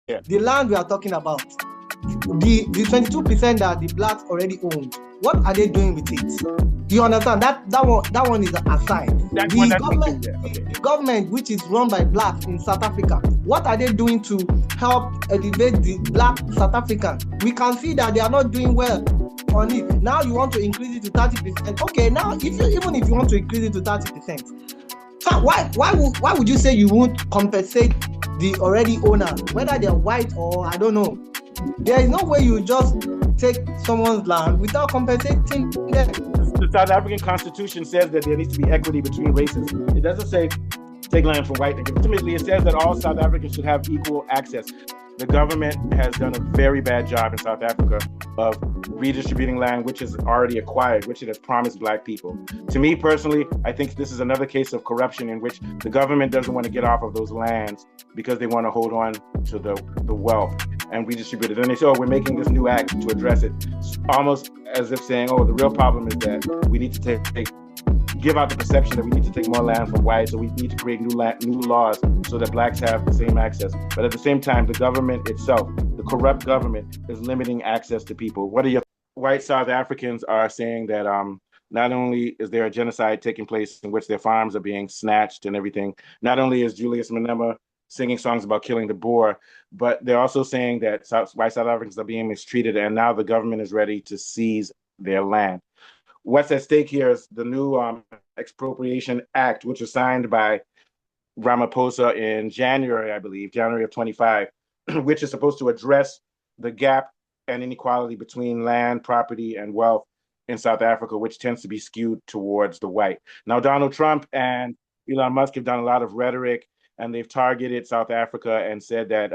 Yeah. The land we are talking about, the 22% that the blacks already own, what are they doing with it? Do you understand? That one is aside. The government, which is run by blacks in South Africa, what are they doing to help elevate the black South African? We can see that they are not doing well on it. Now you want to increase it to 30%. Okay, now even if you want to increase it to 30%, so why would you say you won't compensate the already owners, whether they're white or I don't know? There is no way you just take someone's land without compensating them. The South African Constitution says that there needs to be equity between races. It doesn't say take land from white. Ultimately, it says that all South Africans should have equal access. The government has done a very bad job in South Africa of redistributing land which is already acquired, which it has promised black people. To me personally, I think this is another case of corruption in which the government doesn't want to get off of those lands because they want to hold on to the wealth and redistribute it. And they say, oh, we're making this new act to address it, almost as if saying, oh, the real problem is that we need to give out the perception that we need to take more land from whites, so we need to create new laws so that blacks have the same access. But at the same time, the government itself, the corrupt government, is limiting access to people. What are your white South Africans are saying that not only is there a genocide taking place in which their farms are being snatched and everything, not only is Julius Malema singing songs about killing the Boer, but they're also saying that white South Africans are being mistreated, and now the government is ready to seize their land. What's at stake here is the new Expropriation Act, which was signed by Ramaphosa in January, I believe, January of 25, which is supposed to address the gap and inequality between land, property, and wealth in South Africa, which tends to be skewed towards the white. Now, Donald Trump and Elon Musk have done a lot of rhetoric, and they've targeted South Africa and said that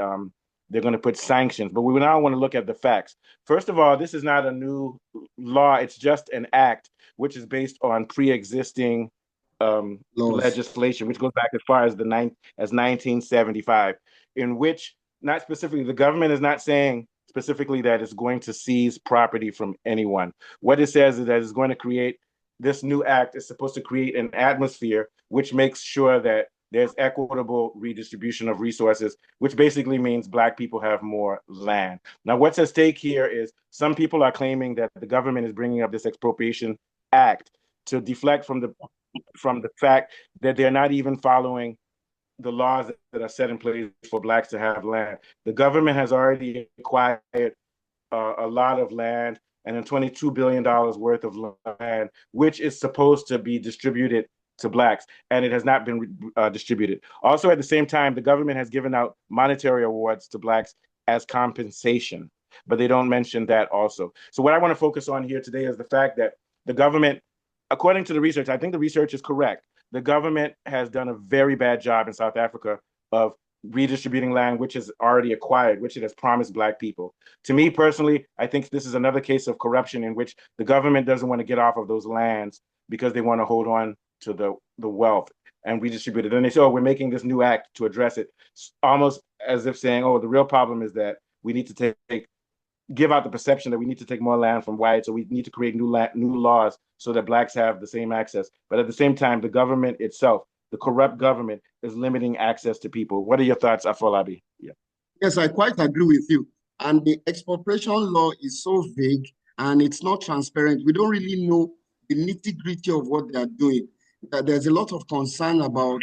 they're going to put sanctions. But we now want to look at the facts. First of all, this is not a new law. It's just an act which is based on pre-existing legislation, which goes back as far as 1975, in which, not specifically, the government is not saying specifically that it's going to seize property from anyone. What it says is that it's going to create, this new act is supposed to create an atmosphere which makes sure that there's equitable redistribution of resources, which basically means black people have more land. Now, what's at stake here is some people are claiming that the government is bringing up this expropriation act to deflect from the fact that they're not even following the laws that are set in place for blacks to have land. The government has already acquired a lot of land, and $22 billion worth of land, which is supposed to be distributed to blacks, and it has not been distributed. Also, at the same time, the government has given out monetary awards to blacks as compensation, but they don't mention that also. So what I want to focus on here today is the fact that the government, according to the research, I think the research is correct. The government has done a very bad job in South Africa of redistributing land which is already acquired, which it has promised black people. To me personally, I think this is another case of corruption in which the government doesn't want to get off of those lands because they want to hold on to the wealth and redistribute it. And they say, oh, we're making this new act to address it, almost as if saying, oh, the real problem is that we need to give out the perception that we need to take more land from whites, so we need to create new laws so that blacks have the same access. But at the same time, the government itself, the corrupt government, is limiting access to people. What are your thoughts, Afolabi? Yeah. Yes, I quite agree with you. And the expropriation law is so vague and it's not transparent. We don't really know the nitty-gritty of what they are doing. There's a lot of concern about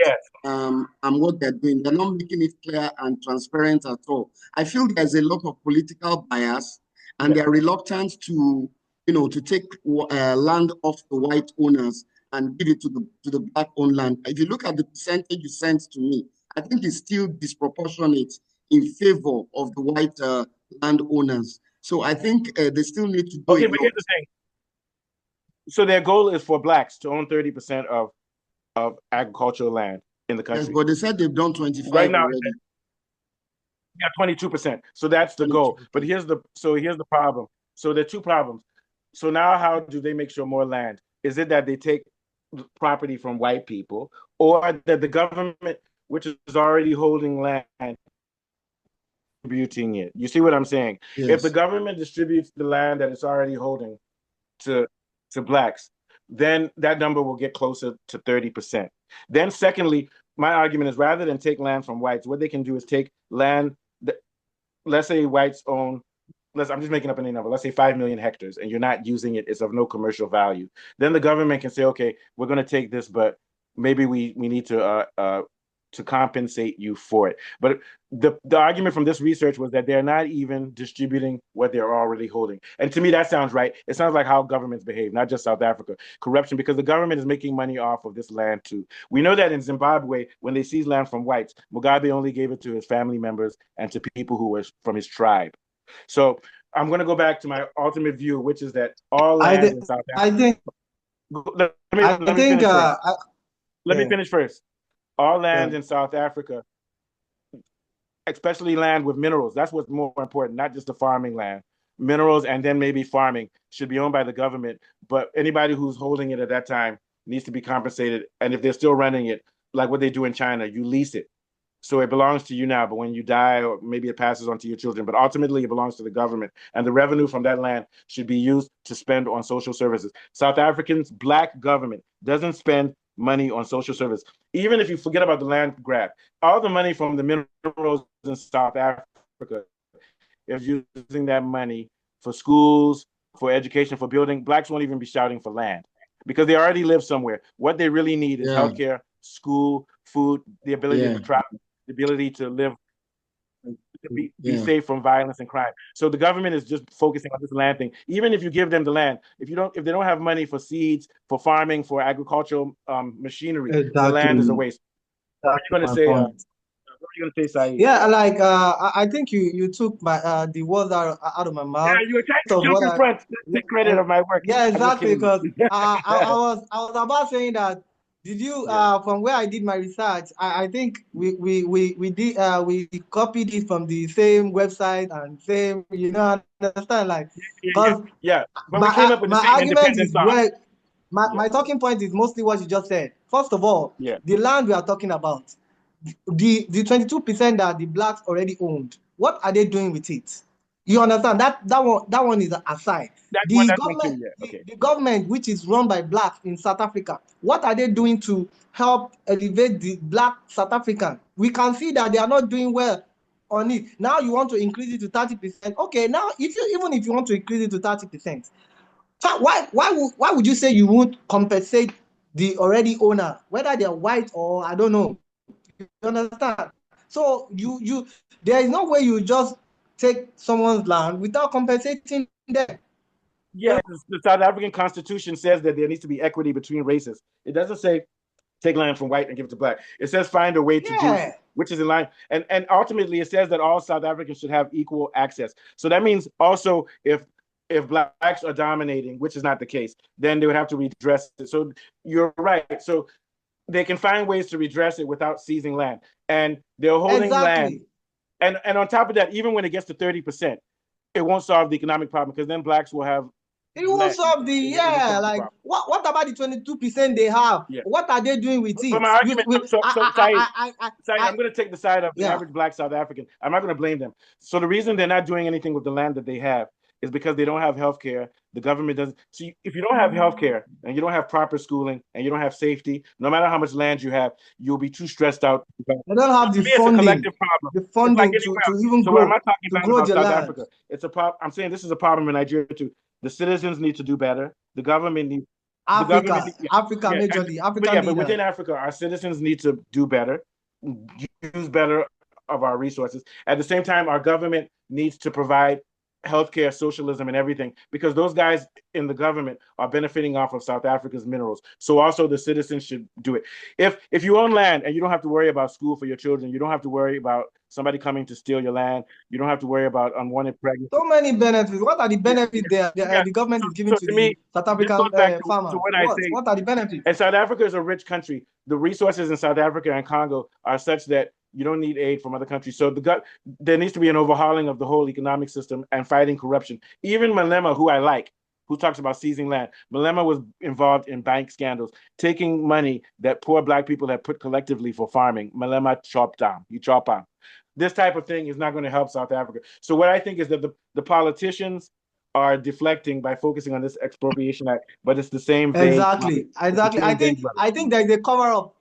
what they're doing. They're not making it clear and transparent at all. I feel there's a lot of political bias, and they're reluctant to, to take land off the white owners and give it to the black-owned land. If you look at the percentage you sent to me, I think it's still disproportionate in favor of the white landowners. So I think they still need to do Okay, but here's the thing. So their goal is for blacks to own 30% of agricultural land in the country. Yes, but they said they've done 25 right now. Already. Yeah, 22%. So that's the goal. But here's the problem. So there are two problems. So now how do they make sure more land? Is it that they take property from white people, or that the government, which is already holding land, distributing it? You see what I'm saying? Yes. If the government distributes the land that it's already holding to blacks, then that number will get closer to 30%. Then secondly, my argument is rather than take land from whites, what they can do is take land let's say whites own, I'm just making up any number, let's say 5 million hectares, and you're not using it, it's of no commercial value. Then the government can say, okay, we're going to take this, but maybe we need to compensate you for it. But the argument from this research was that they're not even distributing what they're already holding. And to me, that sounds right. It sounds like how governments behave, not just South Africa. Corruption, because the government is making money off of this land too. We know that in Zimbabwe, when they seized land from whites, Mugabe only gave it to his family members and to people who were from his tribe. So I'm going to go back to my ultimate view, which is that all land in South Africa. Let me finish first. All land in South Africa, especially land with minerals, that's what's more important, not just the farming land. Minerals and then maybe farming should be owned by the government, but anybody who's holding it at that time needs to be compensated. And if they're still running it, like what they do in China, you lease it. So it belongs to you now, but when you die, or maybe it passes on to your children, but ultimately it belongs to the government. And the revenue from that land should be used to spend on social services. South Africans, black government doesn't spend money on social service. Even if you forget about the land grab, all the money from the minerals in South Africa is using that money for schools, for education, for building. Blacks won't even be shouting for land because they already live somewhere. What they really need is healthcare, school, food, the ability to travel, the ability to live, to be safe from violence and crime. So the government is just focusing on this land thing. Even if you give them the land, if they don't have money for seeds, for farming, for agricultural machinery, the land is a waste. What are you going to say? What are you going to say, Saeed? Yeah, like I think you took my the words out of my mouth. Yeah, you were trying to jump in front. Take credit of my work. Yeah, exactly. Because I was about saying that. Did you from where I did my research? I think we did we copied it from the same website and same, understand, like, because but we came up with the same argument is where my talking point is mostly what you just said. First of all, the land we are talking about, the 22% that the blacks already owned, what are they doing with it? You understand that one is an aside. The government, which is run by blacks in South Africa, what are they doing to help elevate the black South African? We can see that they are not doing well on it. Now you want to increase it to 30%. Okay, now even if you want to increase it to 30%, why would you say you won't compensate the already owner, whether they're white or I don't know? You understand? So there is no way you just take someone's land without compensating them. Yeah, the South African Constitution says that there needs to be equity between races. It doesn't say take land from white and give it to black. It says find a way to do it, which is in line. And ultimately, it says that all South Africans should have equal access. So that means also if blacks are dominating, which is not the case, then they would have to redress it. So you're right. So they can find ways to redress it without seizing land. And they're holding land. And on top of that, even when it gets to 30%, it won't solve the economic problem because then blacks will have. It won't solve the like what about the 22% they have? Yeah. What are they doing with it? My argument, I'm going to take the side of the average black South African. I'm not going to blame them. So the reason they're not doing anything with the land that they have is because they don't have healthcare. The government doesn't. See, if you don't have healthcare and you don't have proper schooling and you don't have safety, no matter how much land you have, you'll be too stressed out. They don't have the funding. It's a collective problem. The funding to even grow. I'm not talking about South Africa. It's a problem. I'm saying this is a problem in Nigeria too. The citizens need to do better. The government needs. Africa majorly. But within Africa, our citizens need to do better, use better of our resources. At the same time, our government needs to provide healthcare, socialism, and everything, because those guys in the government are benefiting off of South Africa's minerals. So also the citizens should do it. If you own land and you don't have to worry about school for your children, you don't have to worry about somebody coming to steal your land, you don't have to worry about unwanted pregnancy. So many benefits. What are the benefits the government is giving to the South African farmers? What are the benefits? And South Africa is a rich country. The resources in South Africa and Congo are such that you don't need aid from other countries. So there needs to be an overhauling of the whole economic system and fighting corruption. Even Malema, who I like, who talks about seizing land, Malema was involved in bank scandals, taking money that poor black people had put collectively for farming. Malema chopped down. He chopped down. This type of thing is not going to help South Africa. So what I think is that the politicians are deflecting by focusing on this expropriation act, but it's the same thing. Exactly. I think there's a cover-up.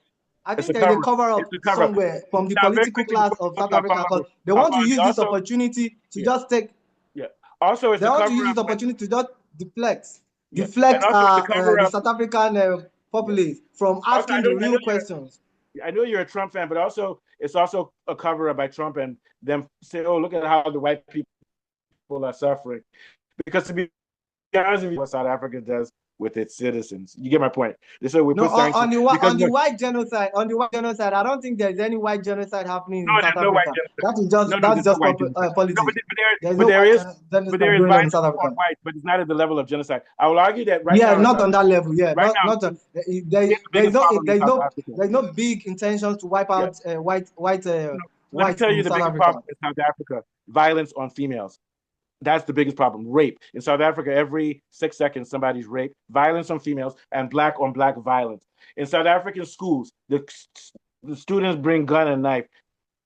I think there's a cover-up somewhere from the political class of South Africa, because they want to use this opportunity to just take. Yeah. Also, they want to use this opportunity to just deflect the South African populace from asking the real questions. I know you're a Trump fan, but also it's also a cover-up by Trump and them say, "Oh, look at how the white people are suffering," because to be honest with you, what South Africa does with its citizens. You get my point. So we put on the white genocide. On the white genocide, I don't think there's any white genocide happening in South Africa. That is just politics. But there is violence on white, but it's not at the level of genocide. I will argue that right now. Yeah, not on that level. Yeah, right now, there's no big intention to wipe out white. Let me tell you the biggest problem in South Africa: violence on females. That's the biggest problem. Rape. In South Africa, every 6 seconds, somebody's raped. Violence on females and black on black violence. In South African schools, the students bring gun and knife.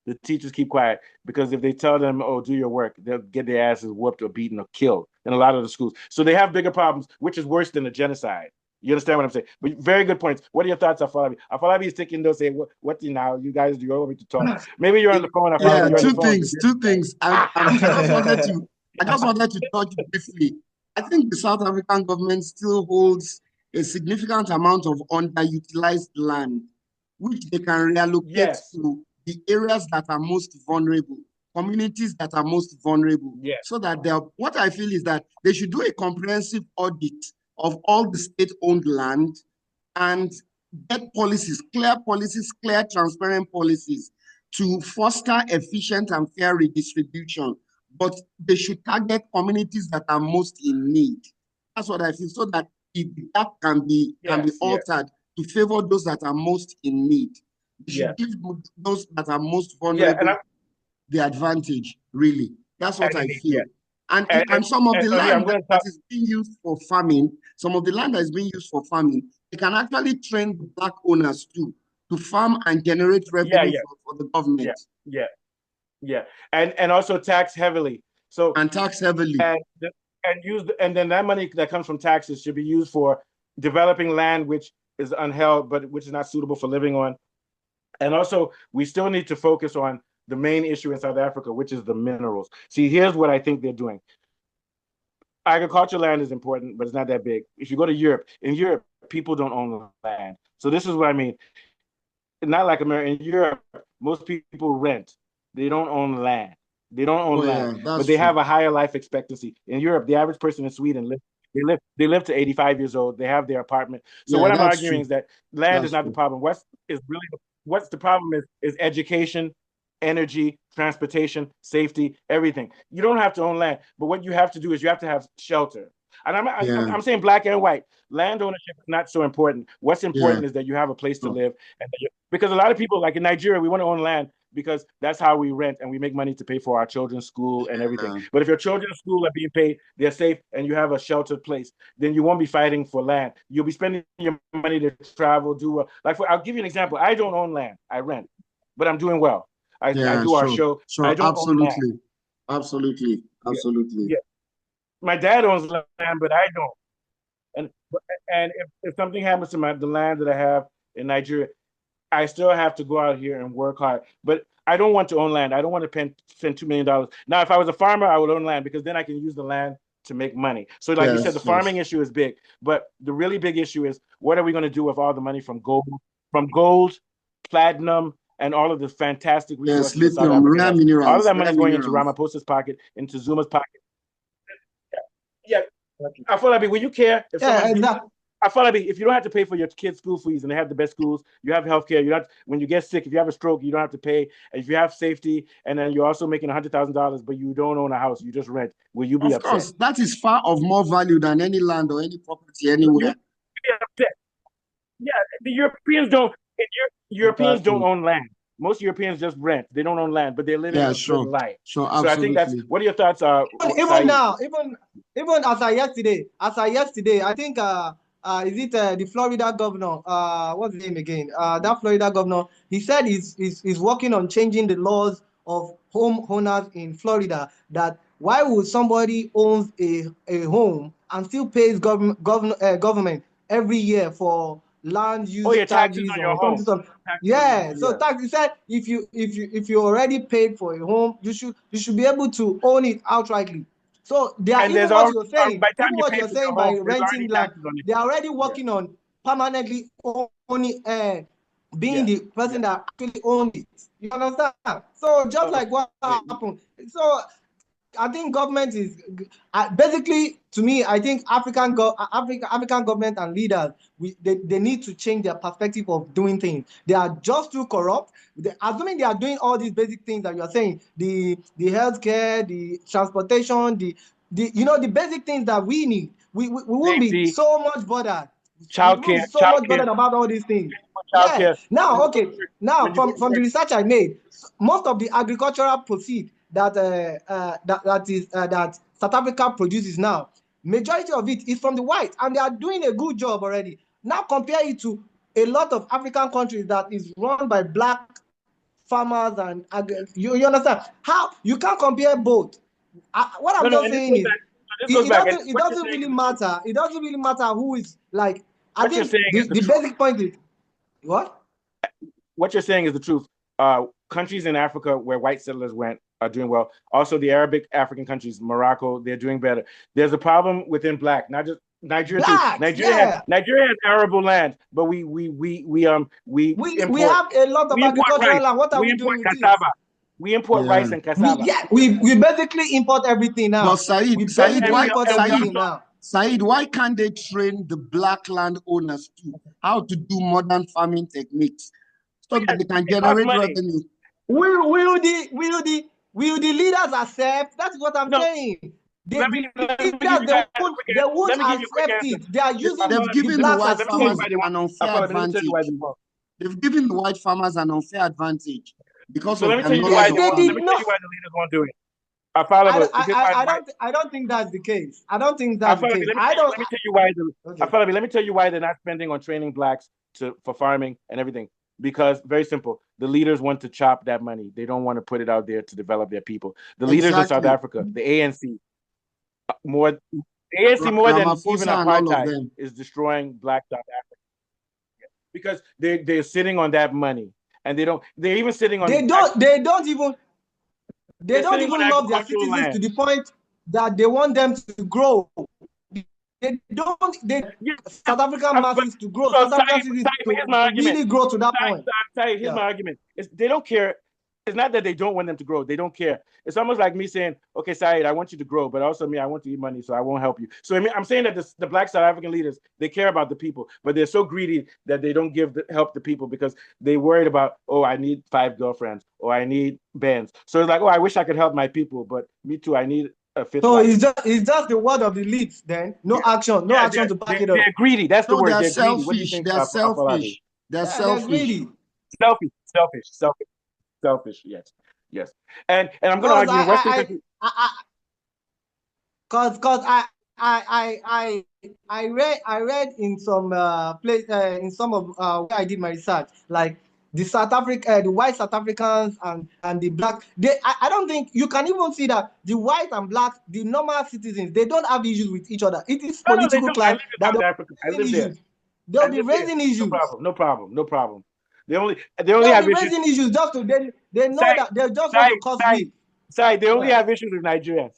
The teachers keep quiet because if they tell them, "Oh, do your work," they'll get their asses whooped or beaten or killed in a lot of the schools. So they have bigger problems, which is worse than a genocide. You understand what I'm saying? But very good points. What are your thoughts, Afolabi? Afolabi is taking those saying, "What now? You guys, you want me to talk?" Maybe you're on the phone. Yeah, two things. I just wanted to touch briefly. I think the South African government still holds a significant amount of underutilized land, which they can reallocate to the areas that are most vulnerable, communities that are most vulnerable. So that what I feel is that they should do a comprehensive audit of all the state-owned land and get policies, clear, transparent policies to foster efficient and fair redistribution. But they should target communities that are most in need. That's what I feel, so that that can be altered to favor those that are most in need. We should give those that are most vulnerable the advantage, really. That's what I feel. And some of the land that is being used for farming, they can actually train the black owners to farm and generate revenue for the government. And also tax heavily. And then that money that comes from taxes should be used for developing land which is unheld, but which is not suitable for living on. And also, we still need to focus on the main issue in South Africa, which is the minerals. See, here's what I think they're doing. Agricultural land is important, but it's not that big. If you go to Europe, in Europe, people don't own land. So this is what I mean. Not like America. In Europe, most people rent. They don't own land. They don't own land, but they have a higher life expectancy. In Europe, the average person in Sweden they live to 85 years old. They have their apartment. So what I'm arguing is that land is not the problem. What's the problem is education, energy, transportation, safety, everything. You don't have to own land, but what you have to do is you have to have shelter. And I'm saying black and white. Land ownership is not so important. What's important is that you have a place to live. And because a lot of people, like in Nigeria, we want to own land because that's how we rent and we make money to pay for our children's school and everything. But if your children's school are being paid, they're safe, and you have a sheltered place, then you won't be fighting for land. You'll be spending your money to travel, I'll give you an example. I don't own land. I rent, but I'm doing well. I do our show. I don't own land. Absolutely. Yeah. My dad owns land, but I don't. And if something happens to the land that I have in Nigeria, I still have to go out here and work hard. But I don't want to own land. I don't want to spend $2 million. Now, if I was a farmer, I would own land because then I can use the land to make money. So like you said, the farming issue is big. But the really big issue is, what are we going to do with all the money from gold, platinum, and all of the fantastic resources? Lithium, rare minerals. All of that money is going into Ramaphosa's pocket, into Zuma's pocket. Yeah. Afolabi, will you care if Afolabi, if you don't have to pay for your kids' school fees and they have the best schools, you have healthcare, when you get sick, if you have a stroke, you don't have to pay. And if you have safety, and then you're also making $100,000, but you don't own a house, you just rent, will you be upset? Of course, that is far of more value than any land or any property anywhere. Yeah, the Europeans don't own land. Most Europeans just rent. They don't own land, but they're living a good life. Sure, absolutely. So I think that's, what are your thoughts? Even now, even as I yesterday, I think is it the Florida governor? What's his name again? That Florida governor, he said he's working on changing the laws of homeowners in Florida. That why would somebody owns a home and still pays government every year for land use your taxes charges on your or home. something. Yeah. So tax. He said if you already paid for a home, you should be able to own it outrightly. So they are even what you're saying. By the time Even you what pay you're for your saying by home, there's renting already land, taxes on it. they are already working on permanently owning, being the person that actually owns it. You understand? So just like what happened. So I think government is basically, to me, I think African government and leaders, they need to change their perspective of doing things. They are just too corrupt. Assuming they are doing all these basic things that you are saying, the healthcare, the transportation, the the basic things that we need. We won't be so much bothered. We won't be so much bothered about all these things. Yeah. Now, okay. Now, from the research I made, most of the agricultural proceed that South Africa produces now, majority of it is from the white, and they are doing a good job already. Now compare it to a lot of African countries that is run by black farmers and you understand how you can't compare both. What I'm just saying is it doesn't really matter. It doesn't really matter who is like. I think the basic point is what you're saying is the truth. Countries in Africa where white settlers went are doing well. Also, the Arabic African countries, Morocco, they're doing better. There's a problem within black, not just Nigeria. Blacks, Nigeria has arable land, but we import, we have a lot of agricultural land. What are we doing with cassava? We import rice and cassava. We basically import everything now. But Said, why can't they train the black landowners to how to do modern farming techniques so that they can generate revenue? Will the leaders accept? That's what I'm saying. They won't accept it. They are using They've given the white farmers an unfair advantage. They've given the white farmers an unfair advantage because of their knowledge of farming. Let me tell you why the leaders won't do it. I don't think that's the case. I don't think that's the case. Let me tell you why they're not spending on training blacks for farming and everything. Because very simple, the leaders want to chop that money. They don't want to put it out there to develop their people. The leaders of South Africa, the ANC, more than even apartheid, is destroying black South Africa because they're sitting on that money, and they're even sitting on. They don't even love their citizens to the point that they want them to grow. South African masses to grow. South African citizens to really grow to that point. Here's my argument. They don't care. It's not that they don't want them to grow. They don't care. It's almost like me saying, okay, Saeed, I want you to grow, but also I want to eat money, so I won't help you. So I'm saying that the black South African leaders, they care about the people, but they're so greedy that they don't help the people because they worried about, I need 5 girlfriends, or I need bands. So it's like, I wish I could help my people, but me too, I need a 5th. So it's just the word of the leads then. No action to back it up. They're greedy. That's the word. They're selfish. They're selfish. They're selfish. Selfish. Yes. And I'm going to argue. I read in some place in some of where I did my research, like the white South Africans and the black. I don't think you can even see that the white and black, the normal citizens, they don't have issues with each other. It is political class that they'll be raising issues. No problem. They only have issues. Raising issues just to they know that they just want to cause me. They only have issues with Nigerians.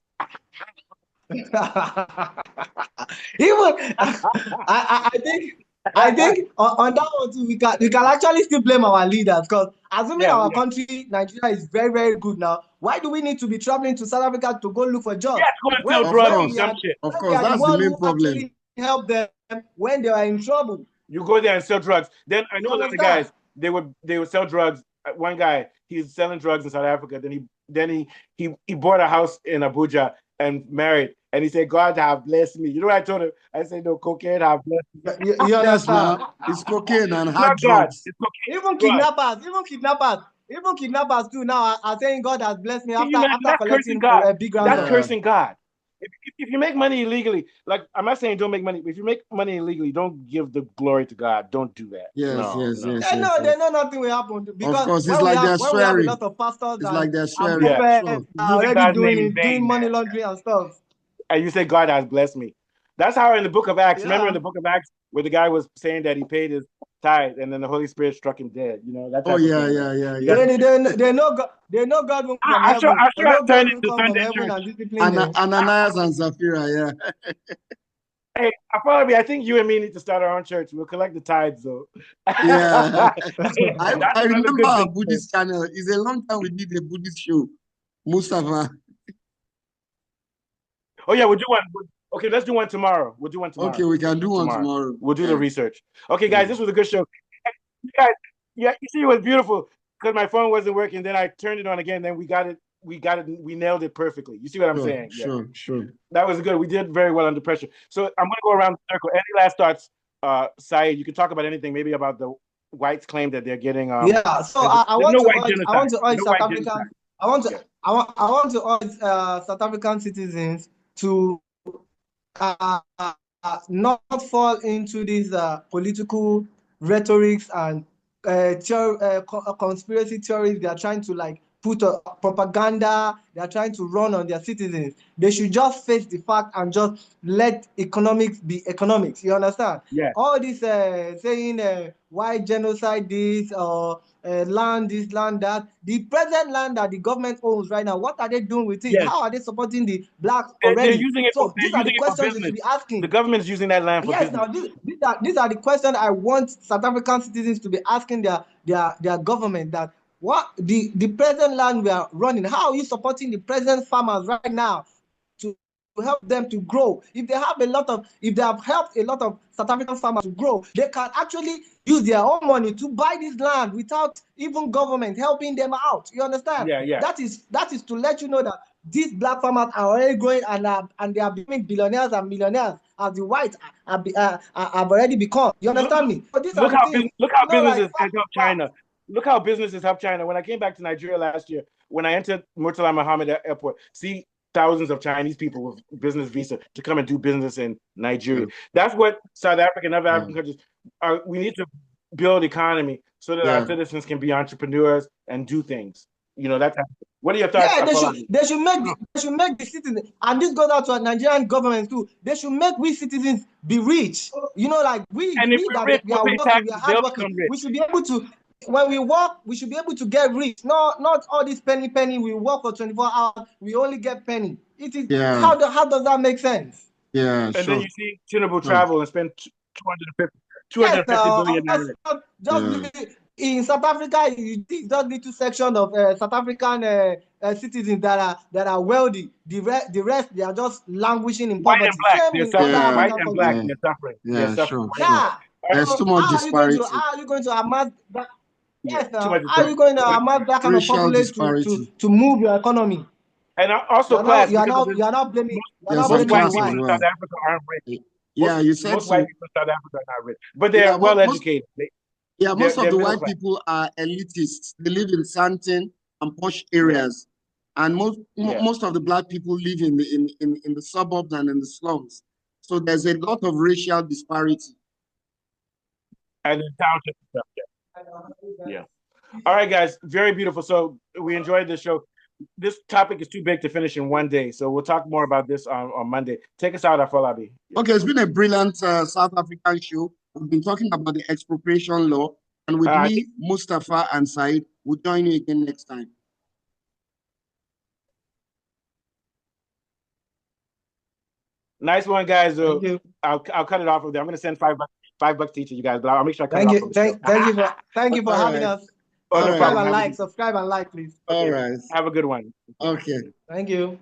Even I think on that one too, we can actually still blame our leaders, because assuming our country, Nigeria, is very, very good now, why do we need to be traveling to South Africa to go look for jobs? Of course, that's the main problem. Help them when they are in trouble. You go there and sell drugs. Then I know that the guys, they would sell drugs. One guy, he's selling drugs in South Africa. Then he bought a house in Abuja and married. And he said, God have blessed me. You know what I told him? I said, no, cocaine have blessed me. You understand? It's cocaine and hard drugs. Even kidnappers too now are saying God has blessed me after collecting a big round. That's cursing God. If you make money illegally, like, I'm not saying don't make money, but if you make money illegally, don't give the glory to God. Don't do that. Yes. They know nothing will happen, because of course, it's like they're swearing. We have a lot of pastors already doing money laundering and stuff. And you say God has blessed me. That's how in the book of Acts. Remember in the book of Acts where the guy was saying that he paid tithe, and then the Holy Spirit struck him dead. You know that type Oh of yeah, thing. yeah, yeah, You yeah. got They know God will come from I sure heaven. They know turned God will into come from Sunday heaven church. and discipline them. Ananias and Sapphira, yeah. Hey, I think you and me need to start our own church. We'll collect the tithes, though. Yeah. Hey, that's I another remember good our thing. Buddhist channel. It's a long time we did a Buddhist show. Mustafa. Oh yeah, we'll do one. Okay, let's do one tomorrow. We'll do one Okay, tomorrow. we can do one tomorrow. We'll do Yeah. the research. Okay, Yeah. guys, this was a good show. You guys, yeah, you see, it was beautiful because my phone wasn't working. Then I turned it on again. Then we got it. We nailed it perfectly. You see what I'm saying? Sure. That was good. We did very well under pressure. So I'm going to go around the circle. Any last thoughts, Syed? You can talk about anything, maybe about the whites' claim that they're getting. Yeah, so I there's want no to white urge genocide. No South white African genocide. I want to Yeah. I want to urge South African citizens to uh, not fall into these political rhetorics and conspiracy theories they are trying to like put propaganda they are trying to run on their citizens. They should just face the fact and just let economics be economics. You understand? Yeah. All this saying why genocide this or land this, land that. The present land that the government owns right now, what are they doing with it? Yes. How are they supporting the blacks They're already? using it So for these are the questions they business. should be asking. The government's using that land for Yes, business. now these are the questions I want South African citizens to be asking their government, that what the present land we are running, how are you supporting the present farmers right now to help them to grow? If they have helped a lot of South African farmers to grow, they can actually use their own money to buy this land without even government helping them out. You understand? Yeah. That is to let you know that these black farmers are already growing and they are becoming billionaires and millionaires as the whites have already become. You understand me? So these are the things. Look how Like businesses help China. Look how businesses help China. When I came back to Nigeria last year, when I entered Murtala Mohammed Airport, see thousands of Chinese people with business visa to come and do business in Nigeria. Yeah. That's what South Africa and other African countries are. We need to build economy so that our citizens can be entrepreneurs and do things. You know, what are your thoughts? Yeah, they should make the citizens, and this goes out to our Nigerian government too. They should make we citizens be rich. You know, like we we're that rich, we are we'll pay working, we taxes. are They'll hardworking. become rich. We should be able to, when we work, we should be able to get rich. Not all this penny. We work for 24 hours, we only get penny. It is how does that make sense? Yeah, and then you see Tinubu travel and spend 250 billion just in South Africa, you see just little section of South African citizens that are wealthy. The rest they are just languishing in white poverty. and black, Same they're in suffering. other White African and black, countries. they're suffering. Yeah, They're suffering. sure. Yeah. There's too much disparity. How are you going to amass that? Yes, Too much how are you going to amass that kind of racial populace disparity. to move your economy? And also class. You are not blaming There's white class people as in well. South Africa aren't rich. Yeah, you said most so. white people in South Africa are not rich, but they're well educated. Most of the white class. people are elitists. They live in certain and posh areas, and most of the black people live in the suburbs and in the slums. So there's a lot of racial disparity. And in township stuff. Yeah. All right, guys. Very beautiful. So we enjoyed this show. This topic is too big to finish in one day, so we'll talk more about this on Monday. Take us out, Afolabi. Okay, it's been a brilliant South African show. We've been talking about the expropriation law, and with me, Mustafa and Said, we'll join you again next time. Nice one, guys. Thank you. I'll cut it off with there. I'm going to send $5 to each of you guys, but I'll make sure I cut Thank it off. Thank you for having us. Subscribe and like, please. All right. Have a good one. Okay. Thank you.